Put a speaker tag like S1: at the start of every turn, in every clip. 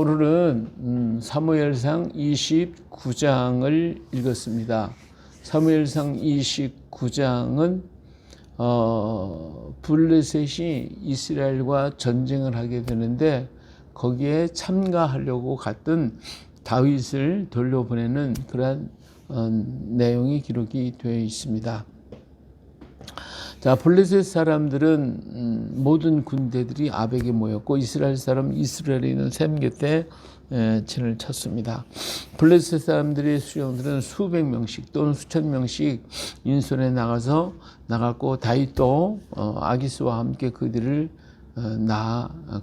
S1: 오늘은 사무엘상 29장을 읽었습니다. 사무엘상 29장은 블레셋이 이스라엘과 전쟁을 하게 되는데 거기에 참가하려고 갔던 다윗을 돌려보내는 그러한 내용이 기록이 되어 있습니다. 자, 블레셋 사람들은 모든 군대들이 아벡에 모였고 이스라엘 사람 이스라엘에 있는 셈 곁에 진을 쳤습니다. 블레셋 사람들의 수령들은 수백 명씩 또는 수천 명씩 인손에 나갔고 다윗도 아기스와 함께 그들을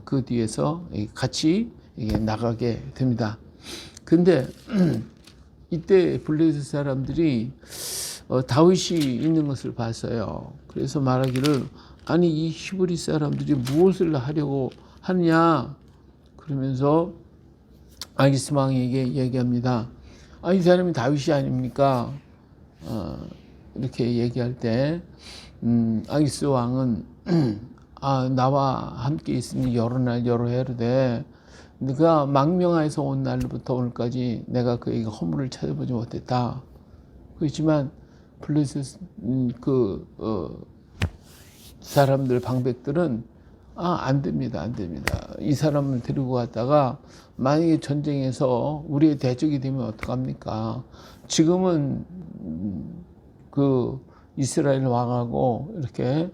S1: 그 뒤에서 같이 나가게 됩니다. 근데 이때 블레셋 사람들이 다윗이 있는 것을 봤어요. 그래서 말하기를 아니 이 히브리 사람들이 무엇을 하려고 하느냐 그러면서 아기스 왕에게 얘기합니다. 이 사람이 다윗이 아닙니까? 이렇게 얘기할 때 아기스 왕은 나와 함께 있으니 여러 날 여러 해로 돼. 네가 망명하에서 온 날부터 오늘까지 내가 그에게 허물을 찾아보지 못했다. 그렇지만 블레셋 사람들 방백들은 안 됩니다. 이 사람을 데리고 갔다가 만약에 전쟁에서 우리의 대적이 되면 어떡합니까? 지금은 그 이스라엘 왕하고 이렇게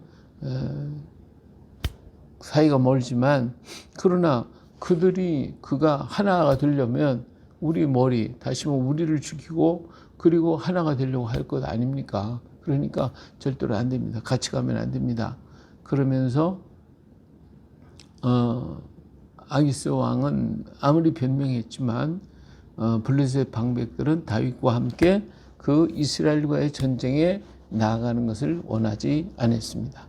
S1: 사이가 멀지만 그러나 그가 하나가 되려면 우리 머리 다시 우리를 죽이고 그리고 하나가 되려고 할 것 아닙니까? 그러니까 절대로 안 됩니다. 같이 가면 안 됩니다. 그러면서 아기스 왕은 아무리 변명했지만 블레셋 방백들은 다윗과 함께 그 이스라엘과의 전쟁에 나아가는 것을 원하지 않았습니다.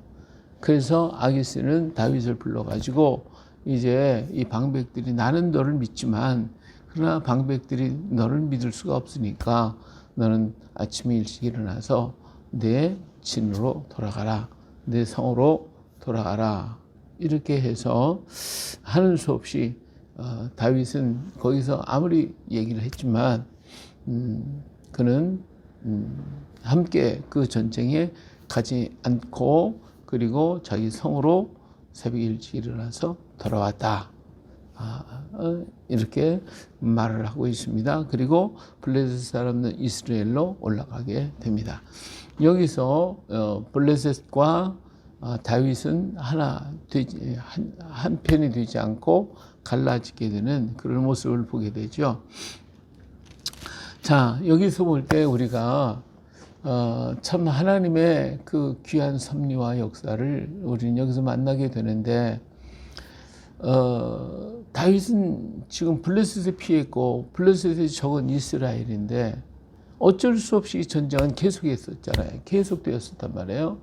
S1: 그래서 아기스는 다윗을 불러가지고 이제 이 방백들이 나는 너를 믿지만 그러나 방백들이 너를 믿을 수가 없으니까 너는 아침에 일찍 일어나서 내 진으로 돌아가라. 내 성으로 돌아가라. 이렇게 해서 하는 수 없이 다윗은 거기서 아무리 얘기를 했지만 그는 함께 그 전쟁에 가지 않고 그리고 자기 성으로 새벽 일찍 일어나서 돌아왔다. 이렇게 말을 하고 있습니다. 그리고 블레셋 사람은 이스라엘로 올라가게 됩니다. 여기서 블레셋과 다윗은 한 편이 되지 않고 갈라지게 되는 그런 모습을 보게 되죠. 자, 여기서 볼 때 우리가 참 하나님의 그 귀한 섭리와 역사를 우리는 여기서 만나게 되는데 다윗은 지금 블레셋에 피했고 블레셋의 적은 이스라엘인데 어쩔 수 없이 전쟁은 계속했었잖아요. 계속되었었단 말이에요.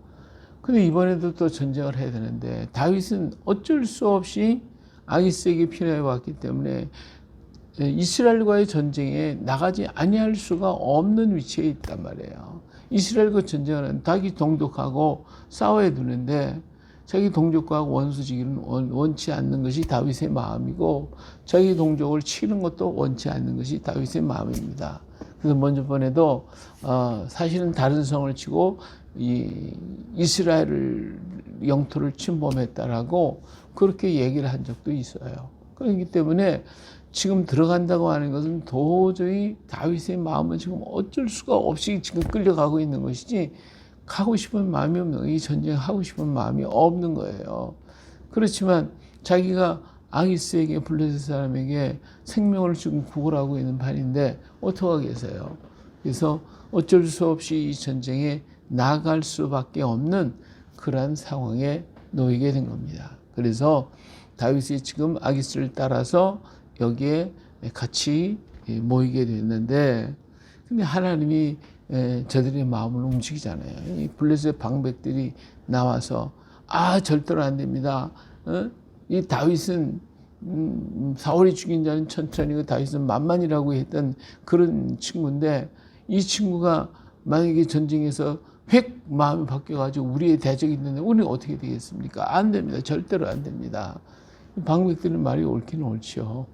S1: 근데 이번에도 또 전쟁을 해야 되는데 다윗은 어쩔 수 없이 아기스에게 피해 왔기 때문에 이스라엘과의 전쟁에 나가지 아니할 수가 없는 위치에 있단 말이에요. 이스라엘과 전쟁하는 자기 동족하고 싸워야 되는데 자기 동족과 원수지기는 원치 않는 것이 다윗의 마음이고 자기 동족을 치는 것도 원치 않는 것이 다윗의 마음입니다. 그래서 먼저 번에도 사실은 다른 성을 치고 이스라엘 영토를 침범했다라고 그렇게 얘기를 한 적도 있어요. 그렇기 때문에 지금 들어간다고 하는 것은 도저히 다윗의 마음은 지금 어쩔 수가 없이 지금 끌려가고 있는 것이지 가고 싶은 마음이 없는 거예요. 이 전쟁하고 싶은 마음이 없는 거예요. 그렇지만 자기가 아기스에게 블레셋 사람에게 생명을 지금 구걸하고 있는 판인데 어떡하겠어요. 그래서 어쩔 수 없이 이 전쟁에 나갈 수밖에 없는 그러한 상황에 놓이게 된 겁니다. 그래서 다윗이 지금 아기스를 따라서 여기에 같이 모이게 됐는데 근데 하나님이 저들의 마음을 움직이잖아요. 이 블레셋 방백들이 나와서 절대로 안 됩니다. 이 다윗은 사울이 죽인 자는 천천히고 다윗은 만만이라고 했던 그런 친구인데 이 친구가 만약에 전쟁에서 획 마음이 바뀌어가지고 우리의 대적이 있는데 우리는 어떻게 되겠습니까? 안 됩니다. 절대로 안 됩니다. 방백들의 말이 옳긴 옳지요.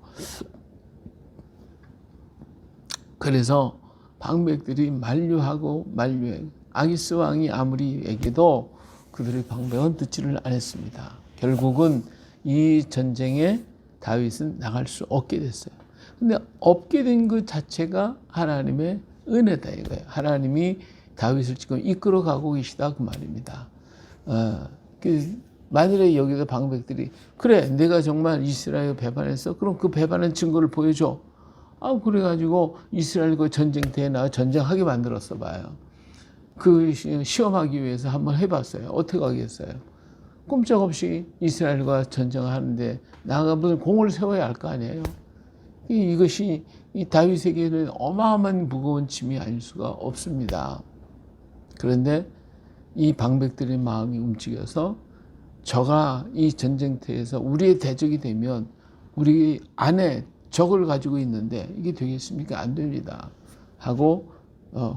S1: 그래서 방백들이 만류하고 만류해 아기스 왕이 아무리 얘기도 그들의 방백은 듣지를 않았습니다. 결국은 이 전쟁에 다윗은 나갈 수 없게 됐어요. 근데 없게 된 그 자체가 하나님의 은혜다 이거예요. 하나님이 다윗을 지금 이끌어 가고 계시다 그 말입니다. 만일에 여기서 방백들이 그래 내가 정말 이스라엘 배반했어? 그럼 그 배반의 증거를 보여줘. 그래가지고 이스라엘 그 전쟁터에 나가 전쟁하게 만들었어 봐요. 그 시험하기 위해서 한번 해봤어요. 어떻게 하겠어요? 꼼짝없이 이스라엘과 전쟁하는데 나가 무슨 공을 세워야 할 거 아니에요. 이것이 이 다윗에게는 어마어마한 무거운 짐이 아닐 수가 없습니다. 그런데 이 방백들의 마음이 움직여서 저가 이 전쟁터에서 우리의 대적이 되면 우리 안에 적을 가지고 있는데 이게 되겠습니까? 안 됩니다. 하고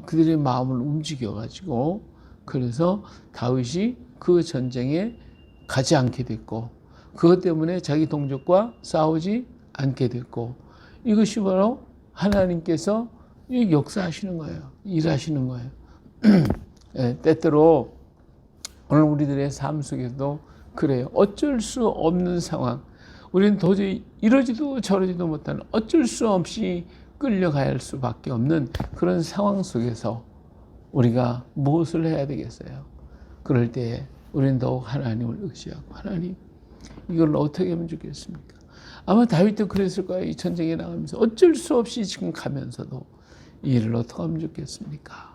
S1: 그들의 마음을 움직여 가지고 그래서 다윗이 그 전쟁에 가지 않게 됐고 그것 때문에 자기 동족과 싸우지 않게 됐고 이것이 바로 하나님께서 역사하시는 거예요. 일하시는 거예요. 때때로 오늘 우리들의 삶 속에서도 그래요. 어쩔 수 없는 상황. 우리는 도저히 이러지도 저러지도 못하는 어쩔 수 없이 끌려가야 할 수밖에 없는 그런 상황 속에서 우리가 무엇을 해야 되겠어요? 그럴 때에 우리는 더욱 하나님을 의지하고 하나님 이걸 어떻게 하면 좋겠습니까? 아마 다윗도 그랬을 거예요. 이 전쟁에 나가면서 어쩔 수 없이 지금 가면서도 이 일을 어떻게 하면 좋겠습니까?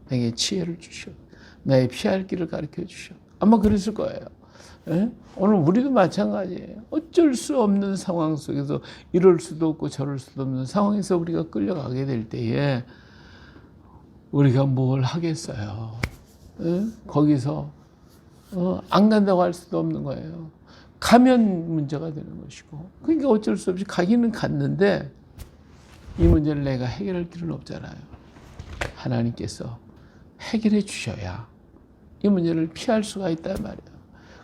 S1: 내게 지혜를 주시오. 나의 피할 길을 가르쳐 주시오. 아마 그랬을 거예요. 예? 오늘 우리도 마찬가지예요. 어쩔 수 없는 상황 속에서 이럴 수도 없고 저럴 수도 없는 상황에서 우리가 끌려가게 될 때에 우리가 뭘 하겠어요. 예? 거기서 안 간다고 할 수도 없는 거예요. 가면 문제가 되는 것이고 그러니까 어쩔 수 없이 가기는 갔는데 이 문제를 내가 해결할 길은 없잖아요. 하나님께서 해결해 주셔야 이 문제를 피할 수가 있단 말이에요.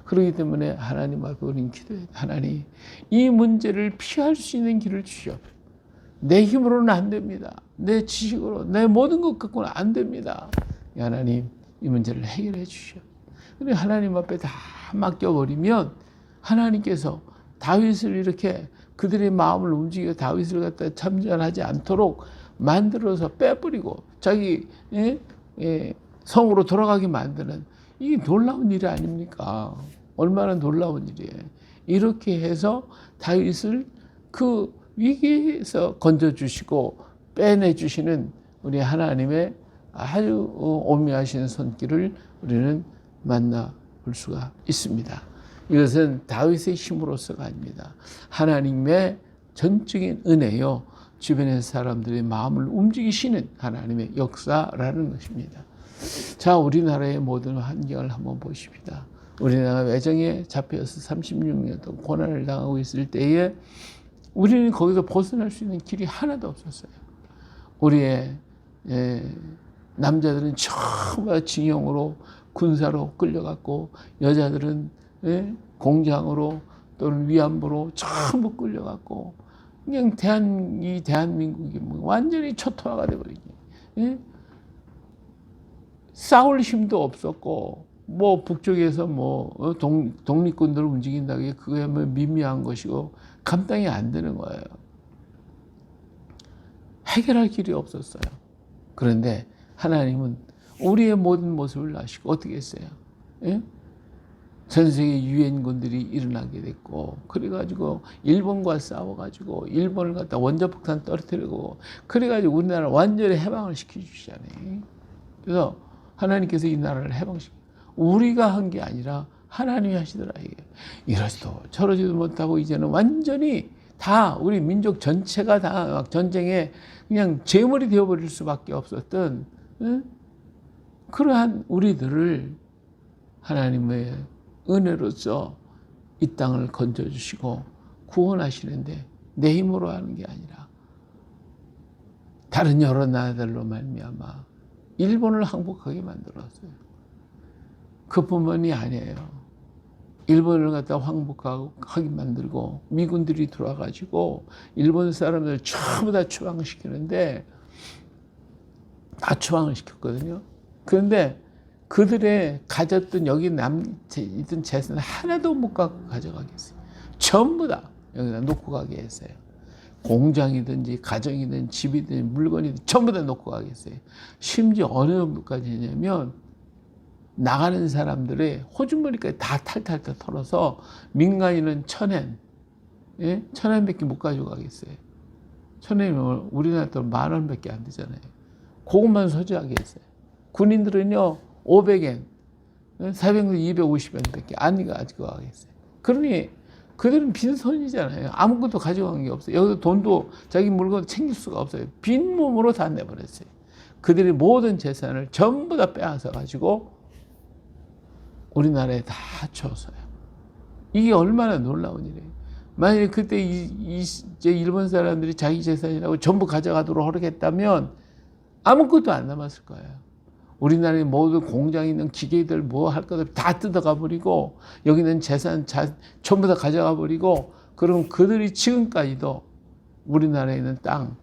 S1: 그렇기 때문에 하나님 앞에 우리는 기도해요. 하나님 이 문제를 피할 수 있는 길을 주시오. 내 힘으로는 안 됩니다. 내 지식으로 내 모든 것 갖고는 안 됩니다. 하나님 이 문제를 해결해 주시오. 근데 하나님 앞에 다 맡겨버리면 하나님께서 다윗을 이렇게 그들의 마음을 움직여 다윗을 갖다 참전하지 않도록 만들어서 빼버리고 자기 성으로 돌아가게 만드는 이게 놀라운 일이 아닙니까? 얼마나 놀라운 일이에요. 이렇게 해서 다윗을 그 위기에서 건져주시고 빼내주시는 우리 하나님의 아주 오묘하신 손길을 우리는 만나볼 수가 있습니다. 이것은 다윗의 힘으로서가 아닙니다. 하나님의 전적인 은혜요. 주변의 사람들의 마음을 움직이시는 하나님의 역사라는 것입니다. 자, 우리나라의 모든 환경을 한번 보십시다. 우리나라 외정에 잡혀서 36년 동안 고난을 당하고 있을 때에 우리는 거기서 벗어날 수 있는 길이 하나도 없었어요. 우리의 남자들은 전부 징용으로 군사로 끌려갔고 여자들은 공장으로 또는 위안부로 전부 끌려갔고 그냥 대한민국이 완전히 초토화가 돼버리기. 싸울 힘도 없었고 북쪽에서 독립군들을 움직인다고 그게 미미한 것이고 감당이 안 되는 거예요. 해결할 길이 없었어요. 그런데 하나님은 우리의 모든 모습을 아시고 어떻게 했어요? 전 세계 유엔군들이 일어나게 됐고 그래가지고 일본과 싸워가지고 일본을 갖다 원자폭탄 떨어뜨리고 그래가지고 우리나라를 완전히 해방을 시켜주시잖아요. 그래서 하나님께서 이 나라를 해방시켜 우리가 한 게 아니라 하나님이 하시더라 이게. 이러지도 저러지도 못하고 이제는 완전히 다 우리 민족 전체가 다 전쟁에 그냥 제물이 되어버릴 수밖에 없었던 그러한 우리들을 하나님의 은혜로서 이 땅을 건져주시고 구원하시는데 내 힘으로 하는 게 아니라 다른 여러 나라들로 말미암아 일본을 항복하게 만들었어요. 그뿐만이 아니에요. 일본을 갖다 황복하게 만들고 미군들이 들어와가지고 일본 사람들 전부 다 추방시키는데 다 추방을 시켰거든요. 그런데 그들의 가졌던 여기 있던 재산 하나도 못 갖고 가져가겠어요. 전부 다 여기다 놓고 가게 했어요. 공장이든지 가정이든 집이든 물건이든 전부 다 놓고 가겠어요. 심지어 어느 정도까지 했냐면 나가는 사람들의 호주머니까지 다 탈탈탈 털어서 민간인은 1,000엔, 예? 1,000엔밖에 못 가져가겠어요. 1,000엔이면 우리나라 돈 10,000원밖에 안 되잖아요. 그것만 소지하게 했어요. 군인들은요 500엔, 400엔, 250엔밖에 안 가지고 가겠어요. 그러니 그들은 빈손이잖아요. 아무것도 가져간 게 없어요. 여기서 돈도 자기 물건 챙길 수가 없어요. 빈 몸으로 다 내버렸어요. 그들의 모든 재산을 전부 다 빼앗아 가지고 우리나라에 다 줬어요. 이게 얼마나 놀라운 일이에요. 만약에 그때 이제 일본 사람들이 자기 재산이라고 전부 가져가도록 허락했다면 아무것도 안 남았을 거예요. 우리나라의 모든 공장에 있는 기계들 뭐 할 것들 다 뜯어가 버리고 여기는 재산 전부 다 가져가 버리고 그럼 그들이 지금까지도 우리나라에 있는 땅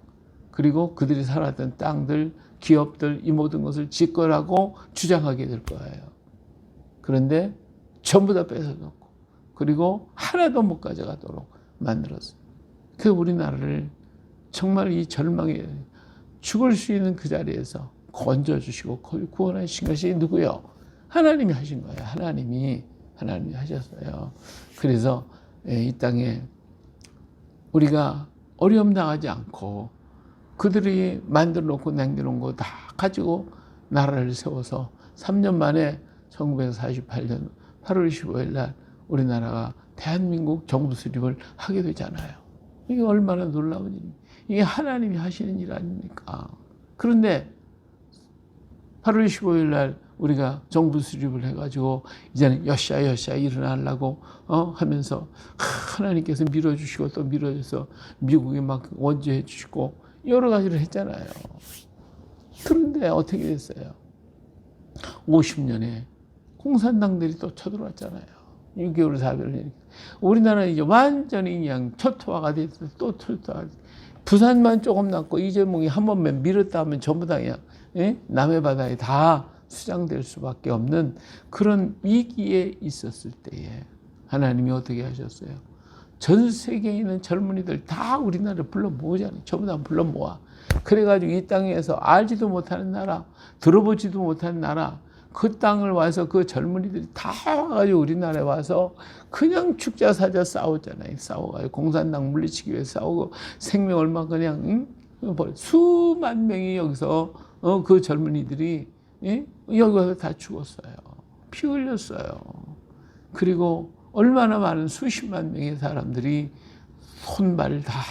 S1: 그리고 그들이 살았던 땅들 기업들 이 모든 것을 집권하고 주장하게 될 거예요. 그런데 전부 다 뺏어놓고 그리고 하나도 못 가져가도록 만들었어요. 그 우리나라를 정말 이 절망에 죽을 수 있는 그 자리에서 건져주시고 구원하신 것이 누구요? 하나님이 하신 거예요. 하나님이 하셨어요. 그래서 이 땅에 우리가 어려움 당하지 않고 그들이 만들어 놓고 남겨놓은 거 다 가지고 나라를 세워서 3년 만에 1948년 8월 15일 날 우리나라가 대한민국 정부 수립을 하게 되잖아요. 이게 얼마나 놀라운 일입니까? 이게 하나님이 하시는 일 아닙니까? 그런데 8월 15일 날 우리가 정부 수립을 해가지고 이제는 여샤 일어나려고 하면서 하나님께서 밀어주시고 또 밀어줘서 미국이 막 원조해 주시고 여러 가지를 했잖아요. 그런데 어떻게 됐어요? 50년에 공산당들이 또 쳐들어왔잖아요. 6개월 4개월. 우리나라는 이제 완전히 그냥 초토화가 돼서 또 초토화. 부산만 조금 남고 이재명이 한 번만 밀었다 하면 전부 다 그냥 남해 바다에 다 수장될 수밖에 없는 그런 위기에 있었을 때에 하나님이 어떻게 하셨어요? 전 세계에 있는 젊은이들 다 우리나라를 불러 모으잖아요. 전부 다 불러 모아. 그래가지고 이 땅에서 알지도 못하는 나라, 들어보지도 못하는 나라, 그 땅을 와서 그 젊은이들이 다 와가지고 우리나라에 와서 그냥 죽자사자 싸웠잖아요. 싸워가지고 공산당 물리치기 위해 싸우고 생명 얼마 그냥 수만 명이 여기서 그 젊은이들이 여기 와서 다 죽었어요. 피 흘렸어요. 그리고 얼마나 많은 수십만 명의 사람들이 손발 다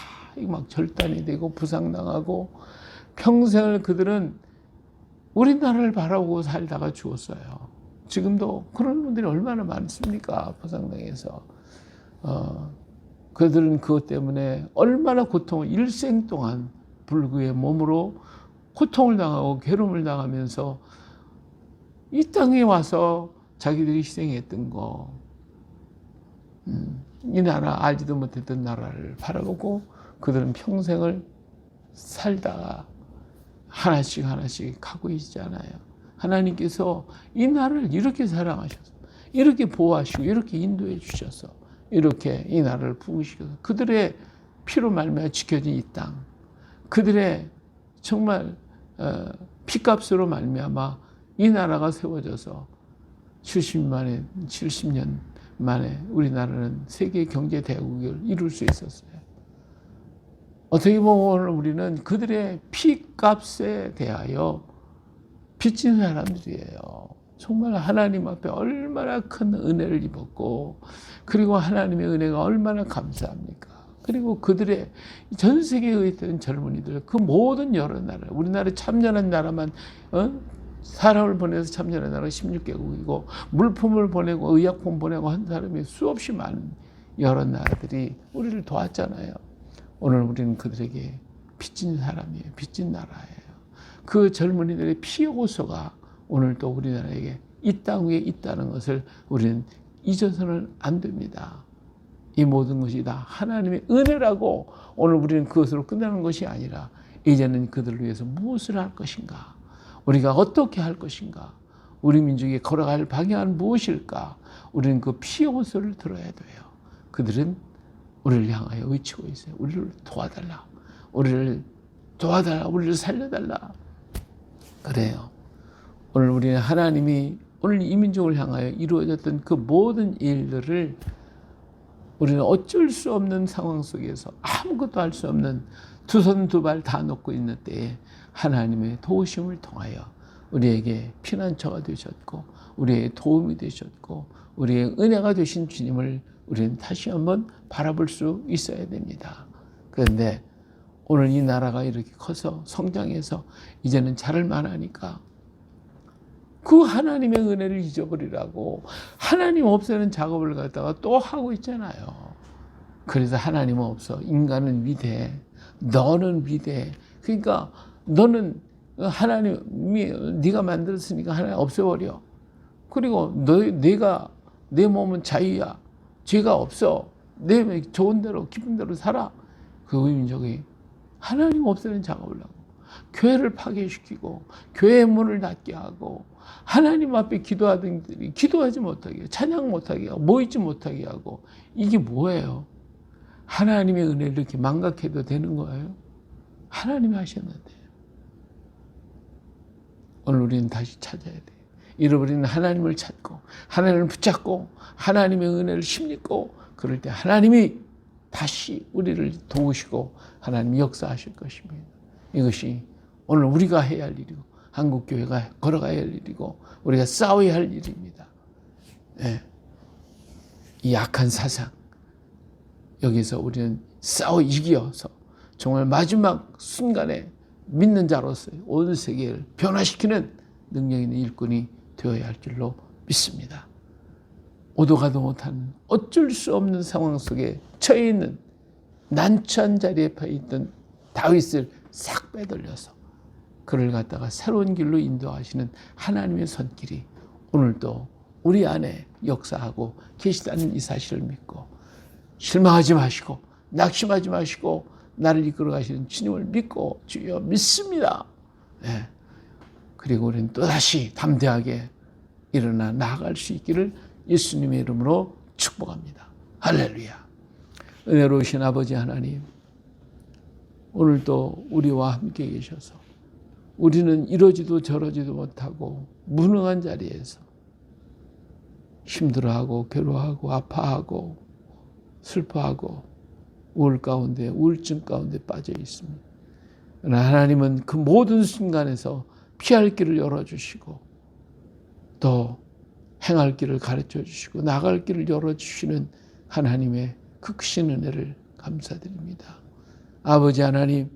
S1: 막 절단이 되고 부상당하고 평생을 그들은 우리나라를 바라보고 살다가 죽었어요. 지금도 그런 분들이 얼마나 많습니까? 부상당해서. 그들은 그것 때문에 얼마나 고통을 일생 동안 불구의 몸으로 고통을 당하고 괴로움을 당하면서 이 땅에 와서 자기들이 희생했던 거, 이 나라 알지도 못했던 나라를 바라보고 그들은 평생을 살다가 하나씩 가고 있잖아요. 하나님께서 이 나라를 이렇게 사랑하셔서 이렇게 보호하시고 이렇게 인도해 주셔서 이렇게 이 나라를 부으시셔서 그들의 피로 말미암아 지켜진 이 땅, 그들의 정말 피값으로 말미암아 이 나라가 세워져서 70년 만에 우리나라는 세계 경제 대국을 이룰 수 있었어요. 어떻게 보면 우리는 그들의 피값에 대하여 빚진 사람들이에요. 정말 하나님 앞에 얼마나 큰 은혜를 입었고, 그리고 하나님의 은혜가 얼마나 감사합니까? 그리고 그들의 전 세계에 있던 젊은이들, 그 모든 여러 나라, 우리나라 참전한 나라만, 사람을 보내서 참전한 나라가 16개국이고, 물품을 보내고, 의약품 보내고 한 사람이 수없이 많은 여러 나라들이 우리를 도왔잖아요. 오늘 우리는 그들에게 빚진 사람이에요. 빚진 나라예요. 그 젊은이들의 피 호소가 오늘 또 우리나라에게 이 땅 위에 있다는 것을 우리는 잊어서는 안 됩니다. 이 모든 것이 다 하나님의 은혜라고 오늘 우리는 그것으로 끝나는 것이 아니라 이제는 그들을 위해서 무엇을 할 것인가? 우리가 어떻게 할 것인가? 우리 민족이 걸어갈 방향은 무엇일까? 우리는 그 피의 호소를 들어야 돼요. 그들은 우리를 향하여 외치고 있어요. 우리를 도와달라. 우리를 도와달라. 우리를 살려달라. 그래요. 오늘 우리는 하나님이 오늘 이 민족을 향하여 이루어졌던 그 모든 일들을 우리는 어쩔 수 없는 상황 속에서 아무것도 할 수 없는 두 손 두 발 다 놓고 있는 때에 하나님의 도우심을 통하여 우리에게 피난처가 되셨고 우리의 도움이 되셨고 우리의 은혜가 되신 주님을 우리는 다시 한번 바라볼 수 있어야 됩니다. 그런데 오늘 이 나라가 이렇게 커서 성장해서 이제는 자랄 만하니까 그 하나님의 은혜를 잊어버리라고 하나님 없애는 작업을 갖다가 또 하고 있잖아요. 그래서 하나님은 없어. 인간은 위대해. 너는 위대해. 그러니까 너는 하나님이 네가 만들었으니까 하나님 없애버려. 그리고 내가 내 몸은 자유야. 죄가 없어. 내 좋은 대로 기쁜 대로 살아. 그 민족이 하나님 없애는 작업을 하고 교회를 파괴시키고 교회의 문을 닫게 하고 하나님 앞에 기도하던 들이 기도하지 못하게 하고 찬양 못하게 하고 모이지 못하게 하고 이게 뭐예요? 하나님의 은혜를 이렇게 망각해도 되는 거예요? 하나님이 하셨는데 오늘 우리는 다시 찾아야 돼요. 잃어버린 하나님을 찾고 하나님을 붙잡고 하나님의 은혜를 힘입고 그럴 때 하나님이 다시 우리를 도우시고 하나님이 역사하실 것입니다. 이것이 오늘 우리가 해야 할 일이고 한국교회가 걸어가야 할 일이고 우리가 싸워야 할 일입니다. 네. 이 악한 사상 여기서 우리는 싸워 이겨서 정말 마지막 순간에 믿는 자로서 온 세계를 변화시키는 능력 있는 일꾼이 되어야 할 줄로 믿습니다. 오도 가도 못하는 어쩔 수 없는 상황 속에 처해 있는 난처한 자리에 있던 다윗을 싹 빼돌려서 그를 갖다가 새로운 길로 인도하시는 하나님의 손길이 오늘도 우리 안에 역사하고 계시다는 이 사실을 믿고 실망하지 마시고 낙심하지 마시고 나를 이끌어 가시는 주님을 믿고 주여 믿습니다. 네. 그리고 우리는 또다시 담대하게 일어나 나아갈 수 있기를 예수님의 이름으로 축복합니다. 할렐루야. 은혜로우신 아버지 하나님, 오늘도 우리와 함께 계셔서 우리는 이러지도 저러지도 못하고 무능한 자리에서 힘들어하고 괴로워하고 아파하고 슬퍼하고 우울증 가운데 빠져 있습니다. 그러나 하나님은 그 모든 순간에서 피할 길을 열어주시고 또 행할 길을 가르쳐 주시고 나갈 길을 열어주시는 하나님의 그 크신 은혜를 감사드립니다. 아버지 하나님,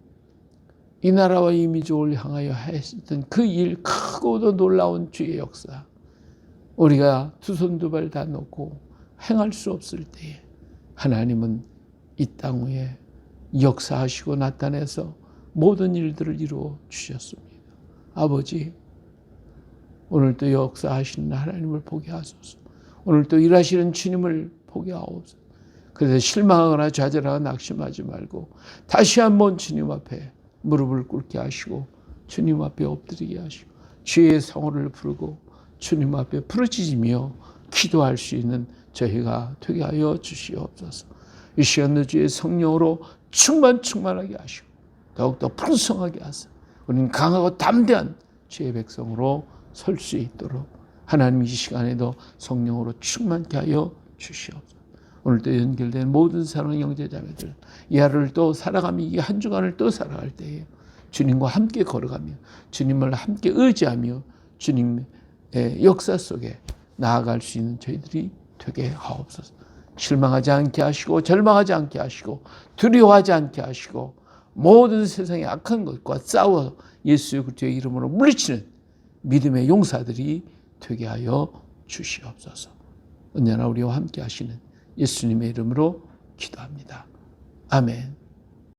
S1: 이 나라와 이 민족을 향하여 하셨던 그 일 크고도 놀라운 주의 역사 우리가 두 손 두 발 다 놓고 행할 수 없을 때에 하나님은 이 땅 위에 역사하시고 나타내서 모든 일들을 이루어 주셨습니다. 아버지, 오늘도 역사하시는 하나님을 보게 하소서. 오늘도 일하시는 주님을 보게 하옵소서. 그래서 실망하거나 좌절하거나 낙심하지 말고 다시 한번 주님 앞에 무릎을 꿇게 하시고 주님 앞에 엎드리게 하시고 주의 성호를 부르고 주님 앞에 부르짖으며 기도할 수 있는 저희가 되게 하여 주시옵소서. 이 시간도 주의 성령으로 충만하게 하시고 더욱더 풍성하게 하소서. 우리는 강하고 담대한 주의 백성으로 설 수 있도록 하나님 이 시간에도 성령으로 충만케 하여 주시옵소서. 오늘도 연결된 모든 사랑하는 형제자매들 이 하루를 또 살아가며 이 한 주간을 또 살아갈 때에 주님과 함께 걸어가며 주님을 함께 의지하며 주님의 역사 속에 나아갈 수 있는 저희들이 되게 하옵소서. 실망하지 않게 하시고 절망하지 않게 하시고 두려워하지 않게 하시고 모든 세상의 악한 것과 싸워 예수 그리스도의 이름으로 물리치는 믿음의 용사들이 되게 하여 주시옵소서. 언제나 우리와 함께 하시는 예수님의 이름으로 기도합니다. 아멘.